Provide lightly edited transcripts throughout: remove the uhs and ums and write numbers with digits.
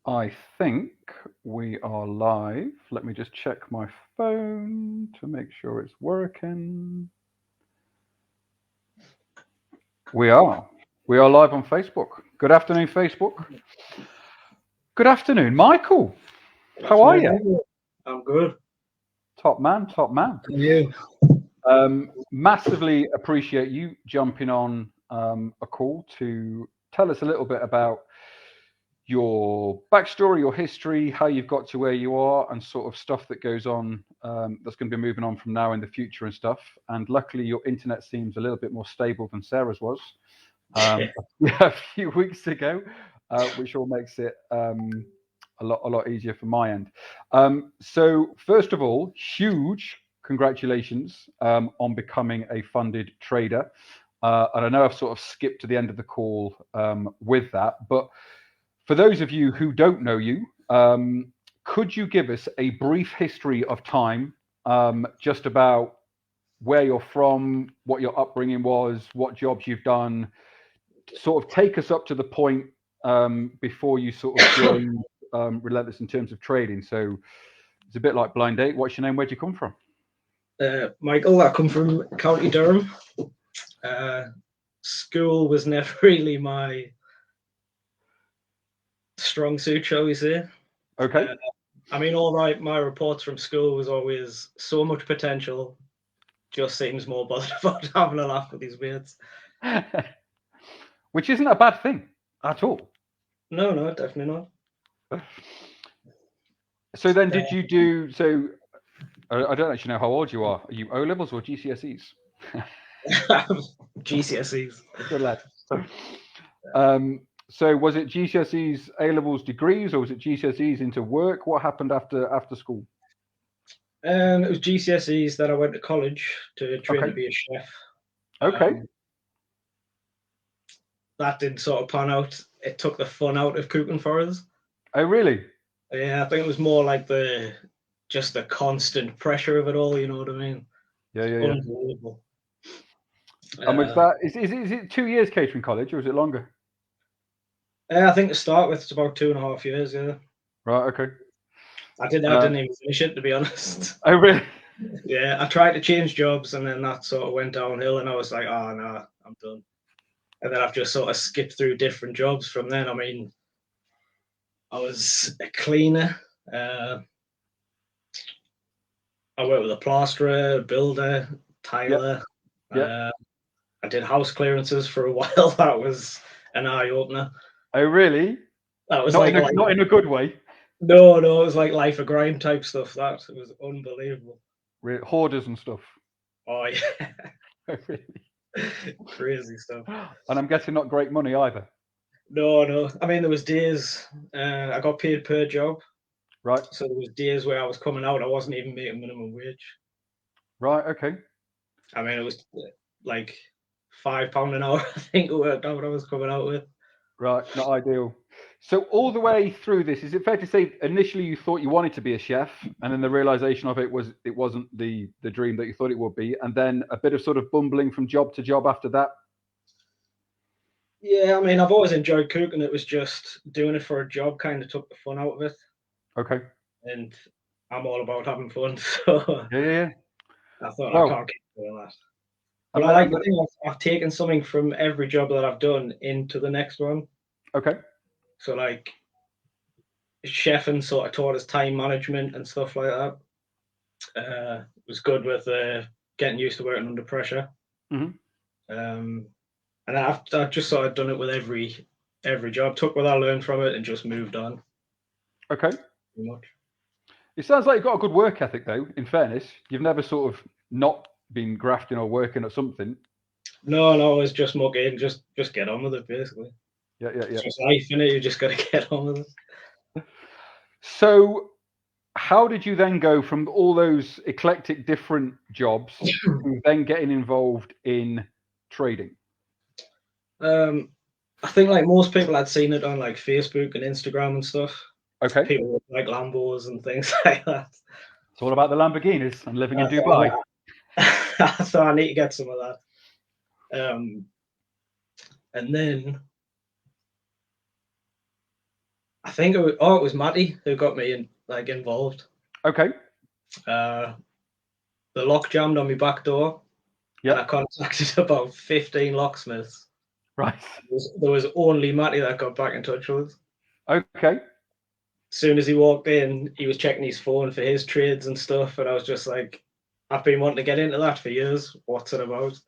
I think we are live. Let me just check my phone to make sure it's working. We are. We are live on Facebook. Good afternoon, Facebook. Good afternoon, Michael. How are you? I'm good. Top man, top man. And you? Massively appreciate you jumping on a call to tell us a little bit about your backstory, your history, how you've got to where you are, and sort of stuff that goes on that's going to be moving on from now in the future and stuff. And luckily, your internet seems a little bit more stable than Sarah's was a few weeks ago, which all makes it a lot easier from my end. So first of all, huge congratulations on becoming a funded trader. And I know I've sort of skipped to the end of the call with that, but for those of you who don't know you, could you give us a brief history of time, just about where you're from, what your upbringing was, what jobs you've done, sort of take us up to the point before you sort of joined Relentless in terms of trading. So it's a bit like blind date. What's your name? Where'd you come from? Michael, I come from County Durham. School was never really my strong suit, shall we say. Okay. I mean, all right, my reports from school was always so much potential, just seems more bothered about having a laugh with his mates. Which isn't a bad thing at all. No, definitely not. So then did you do, so I don't actually know how old you are. Are you O-levels or GCSEs? GCSEs. Good lad. So was it GCSEs, A-levels, degrees, or was it GCSEs into work? What happened after school? It was GCSEs that I went to college to train to be a chef. Okay. That didn't sort of pan out. It took the fun out of cooking for us. Oh, really? Yeah, I think it was more like just the constant pressure of it all. You know what I mean? Yeah. Unbelievable. And was that is it 2 years catering college or is it longer? I think to start with, it's about 2.5 years. Yeah. Right. Okay. I didn't even finish it, to be honest. Oh, really? Yeah, I tried to change jobs, and then that sort of went downhill, and I was like, oh no, I'm done. And then I've just sort of skipped through different jobs from then. I mean, I was a cleaner. I worked with a plasterer, a builder, tiler. Yeah. I did house clearances for a while. That was an eye opener. Oh, really? That was not in a good way. No, it was like life of grime type stuff. That it was unbelievable. Hoarders and stuff. Oh yeah. Oh, really? Crazy stuff. And I'm guessing not great money either. No. I mean, there was days I got paid per job. Right. So there was days where I was coming out, I wasn't even making minimum wage. Right. Okay. I mean, it was like £5 an hour. I think it worked out what I was coming out with. Right. Not ideal. So all the way through this, is it fair to say initially you thought you wanted to be a chef, and then the realization of it wasn't the dream that you thought it would be, and then a bit of sort of bumbling from job to job after that? Yeah, I mean, I've always enjoyed cooking. It was just doing it for a job kind of took the fun out of it. Okay. And I'm all about having fun, so Yeah. I thought I can't keep doing that. But I like to think I've taken something from every job that I've done into the next one. Okay. So like chefing sort of taught us time management and stuff like that. Was good with getting used to working under pressure. Mm-hmm. And I've just sort of done it with every job. Took what I learned from it and just moved on. Okay. Pretty much. It sounds like you've got a good work ethic, though. In fairness, you've never sort of not been grafting or working at something. No, it's just mucking. Just get on with it, basically. Yeah. It's just life, innit? You just got to get on with it. So, how did you then go from all those eclectic different jobs to then getting involved in trading? I think like most people, I'd seen it on like Facebook and Instagram and stuff. Okay. People with like Lambos and things like that. It's all about the Lamborghinis and living in Dubai. So I need to get some of that. And then I think it was Matty who got me involved. Okay. The lock jammed on my back door, and I contacted about 15 locksmiths. Right. There was only Matty that got back in touch with us. Okay. As soon as he walked in, he was checking his phone for his trades and stuff, and I was just like, I've been wanting to get into that for years. What's it about?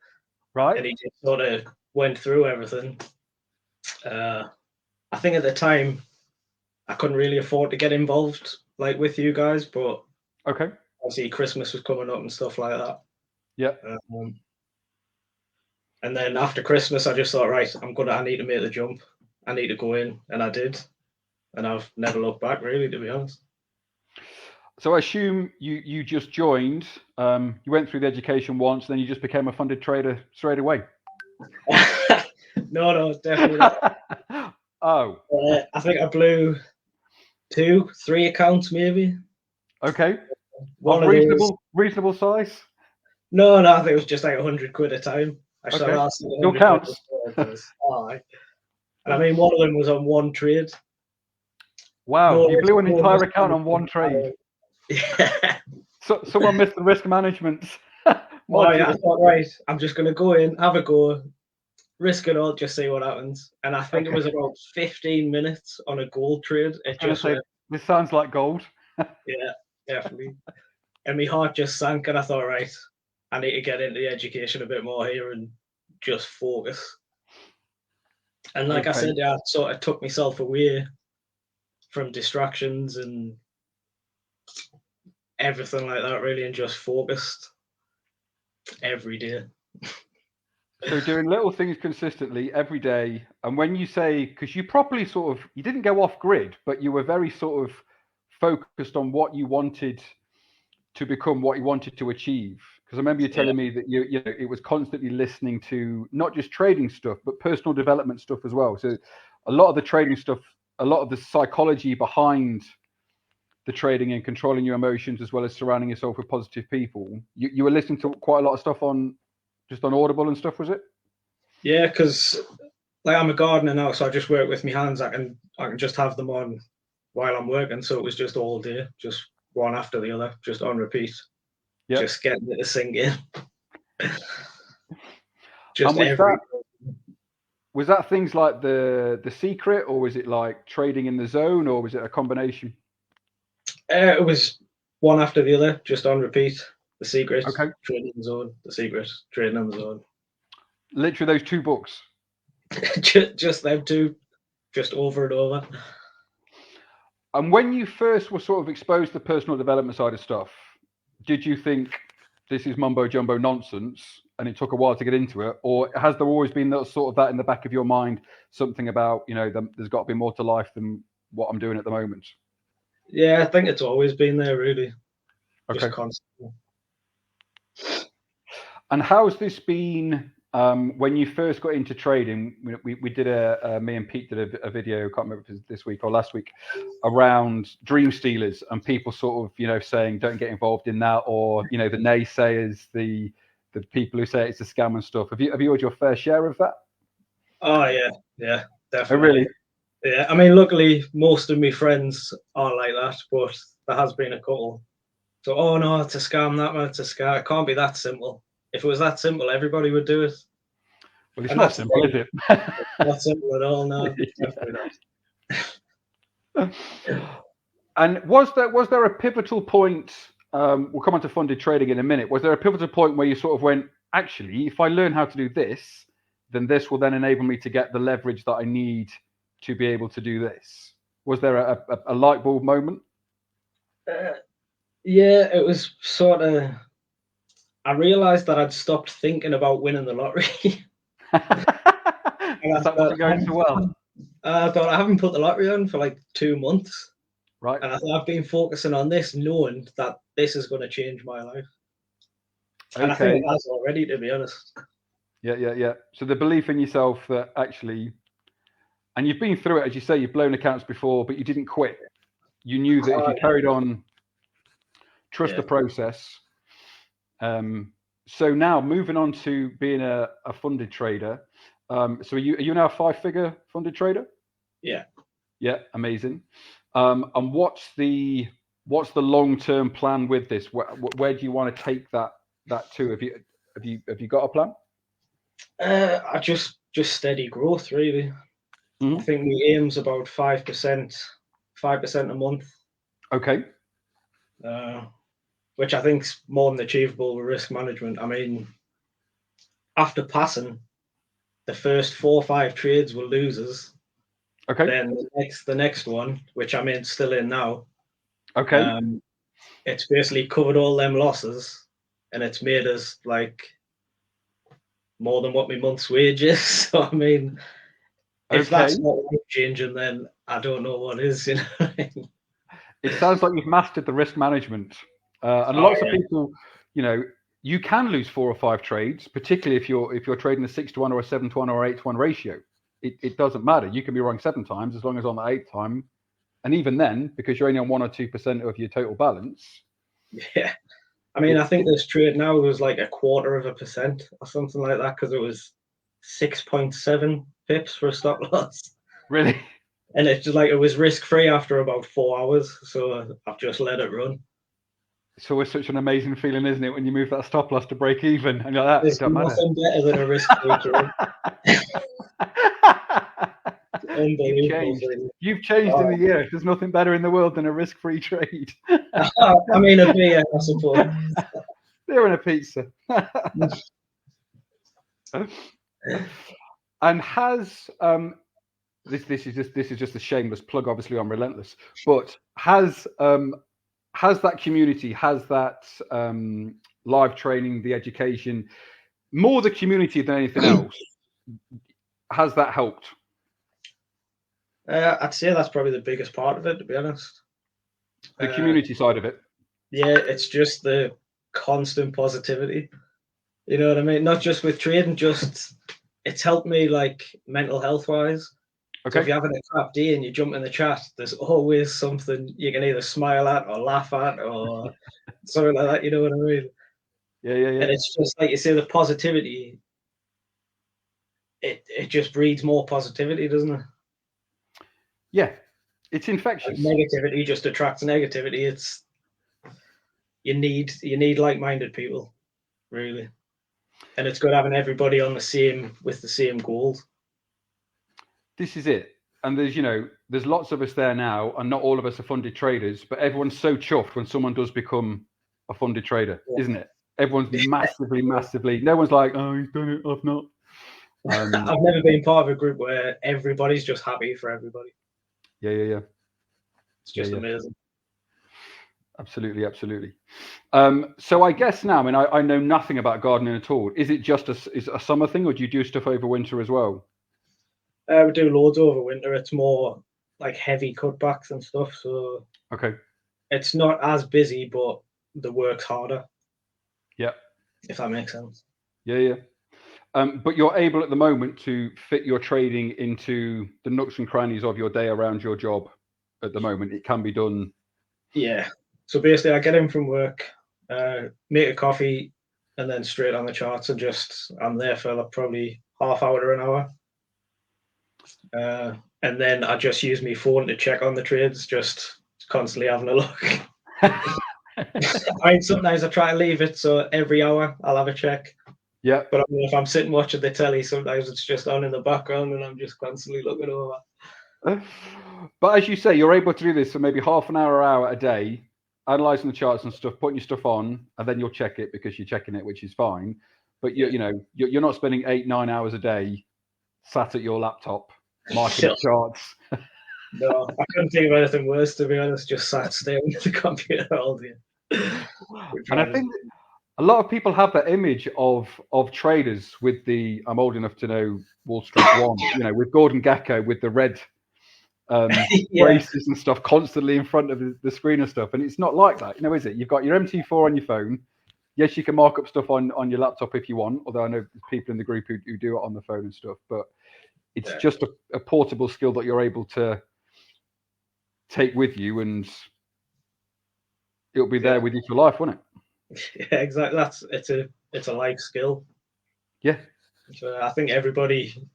Right. And he just sort of went through everything. I think at the time I couldn't really afford to get involved like with you guys, but okay, obviously Christmas was coming up and stuff like that. Yeah. And then after Christmas, I just thought, right, I need to make the jump. I need to go in, and I did, and I've never looked back, really, to be honest. So I assume you just joined. You went through the education once, then you just became a funded trader straight away. No, definitely not. Oh. I think I blew 2-3 accounts, maybe. Okay. One of reasonable size? No, I think it was just like 100 quid a time. Okay. Still counts. And I mean, one of them was on one trade. Wow, you blew an entire account on one trade. Yeah. So someone missed the risk management. Oh yeah, I thought, right, I'm just going to go in, have a go, risk it all, just see what happens. And I think it was about 15 minutes on a gold trade. It just went, this sounds like gold. Yeah, definitely. And my heart just sank, and I thought, right, I need to get into the education a bit more here and just focus. And like I said, I sort of took myself away from distractions and everything like that, really, and just focused every day. So doing little things consistently every day. And when you say, because you properly you didn't go off grid, but you were very sort of focused on what you wanted to become, what you wanted to achieve. Because I remember you telling me that you know it was constantly listening to not just trading stuff, but personal development stuff as well. So a lot of the trading stuff, a lot of the psychology behind the trading and controlling your emotions, as well as surrounding yourself with positive people. You were listening to quite a lot of stuff on Audible and stuff, was it? Yeah, because like I'm a gardener now, so I just work with my hands. I can just have them on while I'm working. So it was just all day, just one after the other, just on repeat. Yep. Just getting it to sink in. Just was that things like the secret, or was it like trading in the zone, or was it a combination? It was one after the other, just on repeat. The secret, trading in the zone. The secret, trading in the zone. Literally those two books. just them two, just over and over. And when you first were sort of exposed to the personal development side of stuff, did you think this is mumbo jumbo nonsense and it took a while to get into it? Or has there always been that sort of that in the back of your mind, something about, you know, there's got to be more to life than what I'm doing at the moment? Yeah, I think it's always been there, really. Just constantly. And how's this been when you first got into trading? We did me and Pete did a video, I can't remember if it was this week or last week, around dream stealers and people sort of, you know, saying don't get involved in that, or, you know, the naysayers, the people who say it's a scam and stuff. Have you had your fair share of that? Oh yeah, definitely. Oh really? Yeah, I mean, luckily most of my friends are like that, but there has been a couple. So, oh no, it's a scam, that man, it's a scam. It can't be that simple. If it was that simple, everybody would do it. Well, it's not simple, is it? Not simple at all, no. Definitely not. And was there a pivotal point? We'll come on to funded trading in a minute. Was there a pivotal point where you sort of went, actually, if I learn how to do this, then this will then enable me to get the leverage that I need to be able to do this? Was there a light bulb moment? Yeah, it was sort of. I realized that I'd stopped thinking about winning the lottery. That wasn't going so well. I thought I haven't put the lottery on for like 2 months. Right. And I thought I've been focusing on this, knowing that this is going to change my life. And I think it has already, to be honest. Yeah. So the belief in yourself that actually, and you've been through it, as you say, you've blown accounts before, but you didn't quit. You knew that if you carried on, trust the process. So now moving on to being a funded trader. So are you now a 5-figure funded trader? Yeah. Yeah, amazing. And what's the long-term plan with this? Where do you want to take that to? Have you got a plan? I just steady growth really. I think the aim's about 5%, 5% a month. Okay. Which I think's more than achievable with risk management. I mean, after passing, the first 4 or 5 trades were losers. Okay. Then the next one, which I'm still in now, Okay. it's basically covered all them losses, and it's made us like more than what my month's wage is. So I mean, if Okay. that's not life changing, then I don't know what is. You know, It sounds like you've mastered the risk management, and lots of people, you know, you can lose 4 or 5 trades, particularly if you're trading a 6-to-1 or a 7-to-1 or 8-to-1 ratio. It doesn't matter. You can be wrong 7 times as long as on the 8th time, and even then, because you're only on 1 or 2% of your total balance. Yeah, I mean, I think this trade now was like 1/4% or something like that because it was 6.7 pips for a stop loss. Really? And it's just like it was risk free after about 4 hours, so I've just let it run. It's always such an amazing feeling, isn't it, when you move that stop loss to break even and you're like that. There's nothing better than a risk free trade. Unbelievable. You've changed in the year. There's nothing better in the world than a risk-free trade. I mean, a beer, I suppose. Beer and a pizza. And has this is just a shameless plug, obviously, on Relentless, but has that community, has that live training, the education, more the community than anything else, has that helped? I'd say that's probably the biggest part of it, to be honest. The community side of it. Yeah, it's just the constant positivity. You know what I mean? Not just with trading, just it's helped me like mental health wise. Okay. So if you're having a crap day and you jump in the chat, there's always something you can either smile at or laugh at or something like that. You know what I mean? Yeah. And it's just like you say, the positivity. It just breeds more positivity, doesn't it? Yeah, it's infectious. Like negativity just attracts negativity. It's you need like-minded people, really, and it's good having everybody on with the same goals. This is it. And there's lots of us there now, and not all of us are funded traders, but everyone's so chuffed when someone does become a funded trader, isn't it? Everyone's massively. No one's like, oh, he's done it, I've not. I've never been part of a group where everybody's just happy for everybody. Yeah. It's just amazing. Absolutely. So I guess now, I mean, I know nothing about gardening at all. Is it just a summer thing, or do you do stuff over winter as well? We do loads over winter. It's more like heavy cutbacks and stuff. So okay, it's not as busy, but the work's harder. Yeah. If that makes sense. Yeah. But you're able at the moment to fit your trading into the nooks and crannies of your day around your job at the moment. It can be done. Yeah. So basically, I get in from work, make a coffee, and then straight on the charts, and I'm there for like probably half hour to an hour. And then I just use my phone to check on the trades, just constantly having a look. I mean, sometimes I try to leave it, so every hour I'll have a check. Yeah. But I mean, if I'm sitting watching the telly, sometimes it's just on in the background and I'm just constantly looking over. But as you say, you're able to do this for maybe half an hour a day, analysing the charts and stuff, putting your stuff on, and then you'll check it because you're checking it, which is fine. But you're not spending 8-9 hours a day sat at your laptop marking the charts. No, I couldn't think of anything worse, to be honest. Just sat staring at the computer all day. And I think a lot of people have that image of traders with the, I'm old enough to know Wall Street One, with Gordon Gekko with the red braces and stuff constantly in front of the screen and stuff. And it's not like that, is it? You've got your MT4 on your phone. Yes, you can mark up stuff on your laptop if you want, although I know people in the group who do it on the phone and stuff. But it's just a portable skill that you're able to take with you, and it'll be there with you for life, won't it? Yeah, exactly. It's a life skill. Yeah. So I think everybody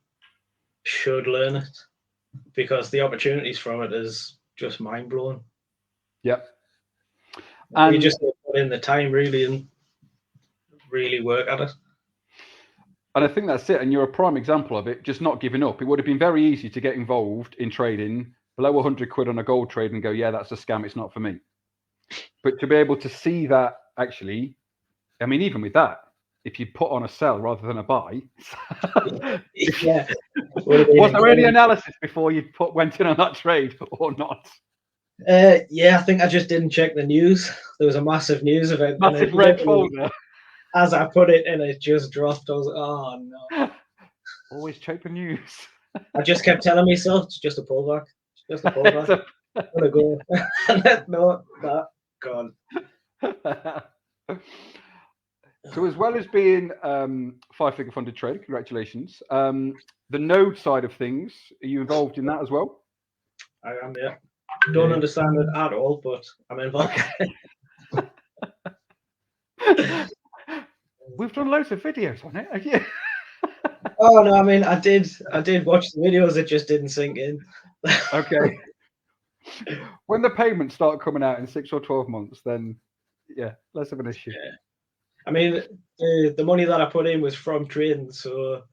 should learn it. because the opportunities from it is just mind blowing. Yep. You And just put in the time really and really work at it. I think that's it. And you're a prime example of it, just not giving up. It would have been very easy to get involved in trading below 100 quid on a gold trade and go, yeah, that's a scam. It's not for me. But to be able to see that actually, I mean, even with that, if you put on a sell rather than a buy, Yeah. was there any analysis before you went in on that trade or not? Yeah, I think I just didn't check the news. There was a massive news event. Massive red folder. As I put it in, it just dropped. I was like, oh no. Always check the news. I just kept telling myself it's just a pullback. It's just a pullback. I'm gonna go. No, that gone. So as well as being 5-figure funded trader, congratulations. The node side of things, are you involved in that as well? I am, yeah. Don't understand it at all, but I'm involved. Okay. We've done loads of videos on it. Yeah. Oh no, I mean I did watch the videos, it just didn't sink in. Okay. When the payments start coming out in 6 or 12 months, then yeah, less of an issue. Yeah. I mean the money that I put in was from trading, so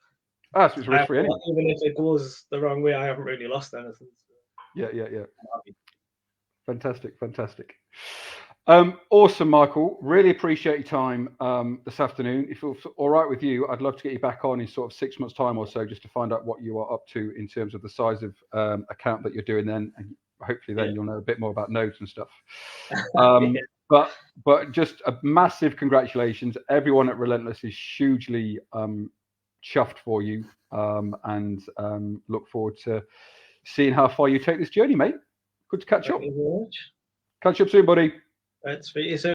so it's risk free anyway. Even if it goes the wrong way, I haven't really lost anything. So. Yeah. Fantastic. Awesome, Michael. Really appreciate your time this afternoon. If it's all right with you, I'd love to get you back on in sort of 6 months' time or so, just to find out what you are up to in terms of the size of account that you're doing then, and hopefully then you'll know a bit more about nodes and stuff. But just a massive congratulations. Everyone at Relentless is hugely chuffed for you, and look forward to seeing how far you take this journey, mate. Good to catch up. Thank you very much. Catch up soon, buddy. Right, speak to you soon.